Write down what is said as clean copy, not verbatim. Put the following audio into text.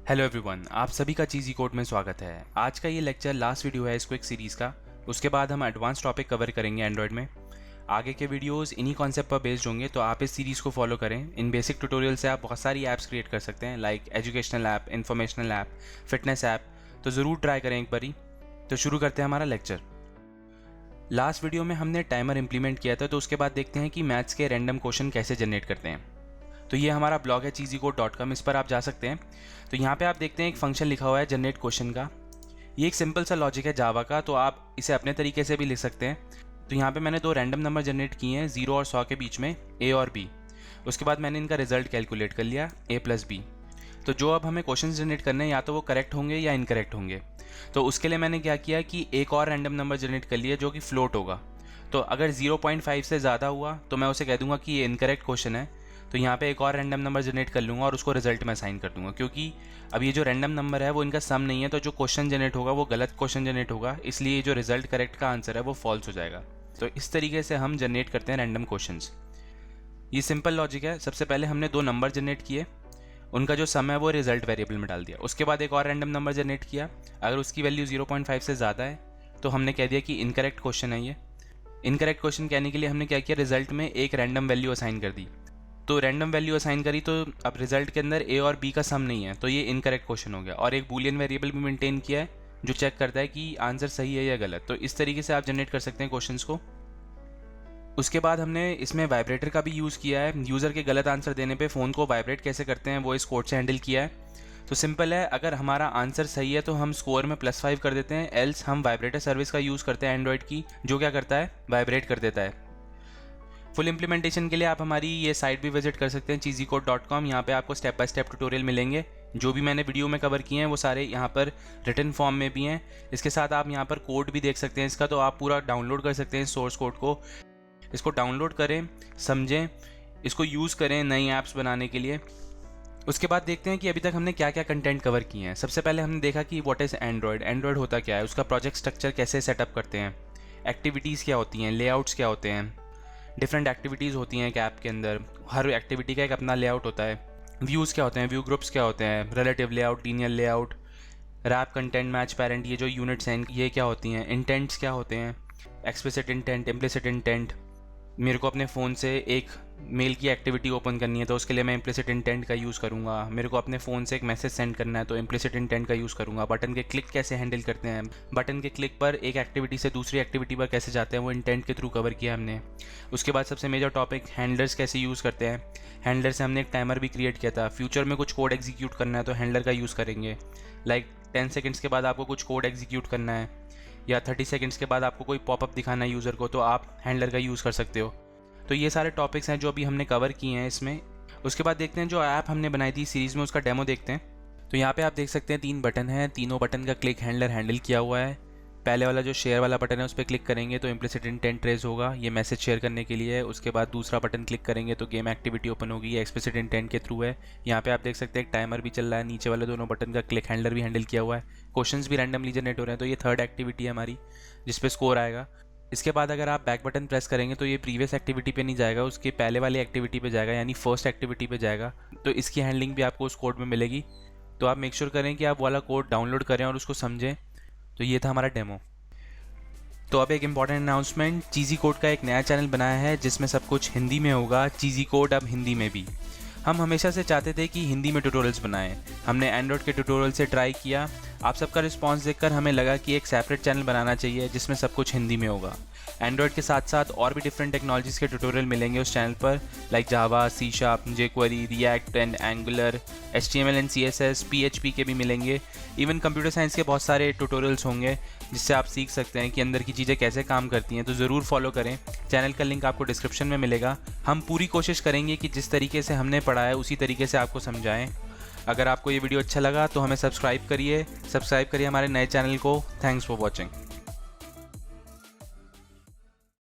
Hello everyone, आप सभी का चीज़ी कोड में स्वागत है। आज का ये लेक्चर लास्ट वीडियो है इस क्विक सीरीज़ का। उसके बाद हम एडवांस टॉपिक कवर करेंगे एंड्रॉयड में। आगे के वीडियोस इन्हीं कॉन्सेप्ट पर बेस्ड होंगे, तो आप इस सीरीज़ को फॉलो करें। इन बेसिक ट्यूटोरियल से आप बहुत सारी ऐप्स क्रिएट कर सकते हैं, like educational app, informational app, fitness app. तो ज़रूर ट्राई करें एक बारी। तो शुरू करते हैं हमारा लेक्चर। लास्ट वीडियो में हमने टाइमर इंप्लीमेंट किया था, तो उसके बाद देखते हैं कि मैथ्स के रैंडम क्वेश्चन कैसे जनरेट करते हैं। तो ये हमारा ब्लॉग है cheezycode.com, इस पर आप जा सकते हैं। तो यहाँ पे आप देखते हैं एक फंक्शन लिखा हुआ है जनरेट क्वेश्चन का। ये एक सिंपल सा लॉजिक है जावा का, तो आप इसे अपने तरीके से भी लिख सकते हैं। तो यहाँ पे मैंने दो रैंडम नंबर जनरेट किए हैं 0 और 100 के बीच में, ए और बी। उसके बाद मैंने इनका रिजल्ट कैलकुलेट कर लिया, ए प्लस बी। तो जो अब हमें क्वेश्चन जनरेट करने हैं, या तो वो करेक्ट होंगे या इनकरेक्ट होंगे। तो उसके लिए मैंने क्या किया कि एक और रैंडम नंबर जनरेट कर लिया जो कि फ्लोट होगा। तो अगर 0.5 से ज़्यादा हुआ तो मैं उसे कह दूंगा कि ये इनकरेक्ट क्वेश्चन है। तो यहाँ पे एक और रैंडम नंबर जनरेट कर लूँगा और उसको रिजल्ट में असाइन कर दूंगा, क्योंकि अब ये जो रैंडम नंबर है वो इनका सम नहीं है। तो जो क्वेश्चन जनरेट होगा वो गलत क्वेश्चन जनरेट होगा, इसलिए जो रिजल्ट करेक्ट का आंसर है वो फॉल्स हो जाएगा। तो इस तरीके से हम जनरेट करते हैं रैंडम क्वेश्चंस। ये सिंपल लॉजिक है। सबसे पहले हमने दो नंबर जनरेट किए, उनका जो सम है वो रिजल्ट वेरिएबल में डाल दिया। उसके बाद एक और रैंडम नंबर जनरेट किया, अगर उसकी वैल्यू 0.5 से ज़्यादा है तो हमने कह दिया कि इनकरेक्ट क्वेश्चन है ये। इनकरेक्ट क्वेश्चन कहने के लिए हमने क्या किया, रिजल्ट में एक रैंडम वैल्यू असाइन कर दी। तो रैंडम वैल्यू असाइन करी, तो अब रिजल्ट के अंदर ए और बी का सम नहीं है, तो ये इनकरेक्ट क्वेश्चन हो गया। और एक बूलियन वेरिएबल भी मेंटेन किया है जो चेक करता है कि आंसर सही है या गलत। तो इस तरीके से आप जनरेट कर सकते हैं क्वेश्चंस को। उसके बाद हमने इसमें वाइब्रेटर का भी यूज़ किया है। यूज़र के गलत आंसर देने पे फ़ोन को वाइब्रेट कैसे करते हैं वो इस कोड से हैंडल किया है। तो सिंपल है, अगर हमारा आंसर सही है तो हम स्कोर में +5 कर देते हैं, एल्स हम वाइब्रेटर सर्विस का यूज़ करते हैं एंड्रॉयड की, जो क्या करता है, वाइब्रेट कर देता है। फुल इंप्लीमेंटेशन के लिए आप हमारी ये साइट भी विजिट कर सकते हैं cheezycode.com। यहाँ पे आपको स्टेप बाय स्टेप ट्यूटोरियल मिलेंगे। जो भी मैंने वीडियो में कवर किए हैं वो सारे यहाँ पर रिटन फॉर्म में भी हैं। इसके साथ आप यहाँ पर कोड भी देख सकते हैं इसका, तो आप पूरा डाउनलोड कर सकते हैं सोर्स कोड को। इसको डाउनलोड करें, समझें, इसको यूज़ करें नई ऐप्स बनाने के लिए। उसके बाद देखते हैं कि अभी तक हमने क्या क्या कंटेंट कवर किए हैं। सबसे पहले हमने देखा कि व्हाट इज़ एंड्रॉयड, एंड्रॉयड होता क्या है, उसका प्रोजेक्ट स्ट्रक्चर कैसे सेटअप करते हैं, एक्टिविटीज़ क्या होती हैं, लेआउट्स क्या होते हैं, डिफरेंट एक्टिविटीज़ होती हैं एक ऐप के अंदर, हर एक्टिविटी का एक अपना लेआउट होता है, व्यूज़ क्या होते हैं, व्यू ग्रुप्स क्या होते हैं, relative layout, linear layout, wrap, content, match, parent, ये जो यूनिट्स हैं ये क्या होती हैं, इंटेंट्स क्या होते हैं, एक्सप्लिसिट इंटेंट, इम्प्लिसिट इंटेंट। मेरे को अपने फ़ोन से एक मेल की एक्टिविटी ओपन करनी है तो उसके लिए मैं इम्प्लिसिट इंटेंट का यूज़ करूँगा। मेरे को अपने फ़ोन से एक मैसेज सेंड करना है तो इम्प्लिसिट इंटेंट का यूज़ करूँगा। बटन के क्लिक कैसे हैंडल करते हैं, बटन के क्लिक पर एक एक्टिविटी से दूसरी एक्टिविटी पर कैसे जाते हैं, वो इंटेंट के थ्रू कवर किया हमने। उसके बाद सबसे मेजर टॉपिक हैंडलर्स कैसे यूज़ करते हैं। हैंडलर से हमने एक टाइमर भी क्रिएट किया था। फ्यूचर में कुछ कोड एग्जीक्यूट करना है तो हैंडलर का यूज़ करेंगे। लाइक 10 सेकेंड्स के बाद आपको कुछ कोड एग्जीक्यूट करना है, या 30 सेकेंड्स के बाद आपको कोई पॉपअप दिखाना है यूज़र को, तो आप हैंडलर का यूज़ कर सकते हो। तो ये सारे टॉपिक्स हैं जो अभी हमने कवर किए हैं इसमें। उसके बाद देखते हैं जो ऐप हमने बनाई थी सीरीज़ में, उसका डेमो देखते हैं। तो यहाँ पे आप देख सकते हैं 3 बटन हैं, तीनों बटन का क्लिक हैंडलर हैंडल किया हुआ है। पहले वाला जो शेयर वाला बटन है उस पर क्लिक करेंगे तो इम्प्लिसिट इंटेंट रेज होगा, ये मैसेज शेयर करने के लिए है। उसके बाद दूसरा बटन क्लिक करेंगे तो गेम एक्टिविटी ओपन होगी, ये एक्सप्लिसिट इंटेंट के थ्रू है। यहाँ पे आप देख सकते हैं एक टाइमर भी चल रहा है, नीचे वाले दोनों बटन का क्लिक हैंडलर भी हैंडल किया हुआ है, क्वेश्चंस भी रैंडमली जनरेट हो रहे हैं। तो ये थर्ड एक्टिविटी है हमारी जिसपे स्कोर आएगा। इसके बाद अगर आप बैक बटन प्रेस करेंगे तो ये प्रीवियस एक्टिविटी पे नहीं जाएगा, उसके पहले वाली एक्टिविटी पे जाएगा, यानी फर्स्ट एक्टिविटी पे जाएगा। तो इसकी हैंडलिंग भी आपको उस कोड में मिलेगी। तो आप मेक श्योर करें कि आप वाला कोड डाउनलोड करें और उसको समझें। तो ये था हमारा डेमो। तो अब एक इम्पॉर्टेंट अनाउंसमेंट, चीज़ी कोड का एक नया चैनल बनाया है जिसमें सब कुछ हिंदी में होगा। चीज़ी कोड अब हिंदी में भी। हम हमेशा से चाहते थे कि हिंदी में ट्यूटोरियल्स बनाएं। हमने एंड्रॉयड के ट्यूटोरियल से ट्राई किया, आप सबका रिस्पांस देखकर हमें लगा कि एक सेपरेट चैनल बनाना चाहिए जिसमें सब कुछ हिंदी में होगा। एंड्रॉयड के साथ साथ और भी डिफरेंट टेक्नोलॉजीज़ के ट्यूटोरियल मिलेंगे उस चैनल पर, like Java, C sharp, jQuery, React and Angular, HTML and CSS, PHP के भी मिलेंगे। इवन कंप्यूटर साइंस के बहुत सारे ट्यूटोरियल्स होंगे जिससे आप सीख सकते हैं कि अंदर की चीज़ें कैसे काम करती हैं। तो ज़रूर फॉलो करें, चैनल का लिंक आपको डिस्क्रिप्शन में मिलेगा। हम पूरी कोशिश करेंगे कि जिस तरीके से हमने पढ़ा है उसी तरीके से आपको समझाएं। अगर आपको ये वीडियो अच्छा लगा तो हमें सब्सक्राइब करिए हमारे नए चैनल को। Thanks for watching.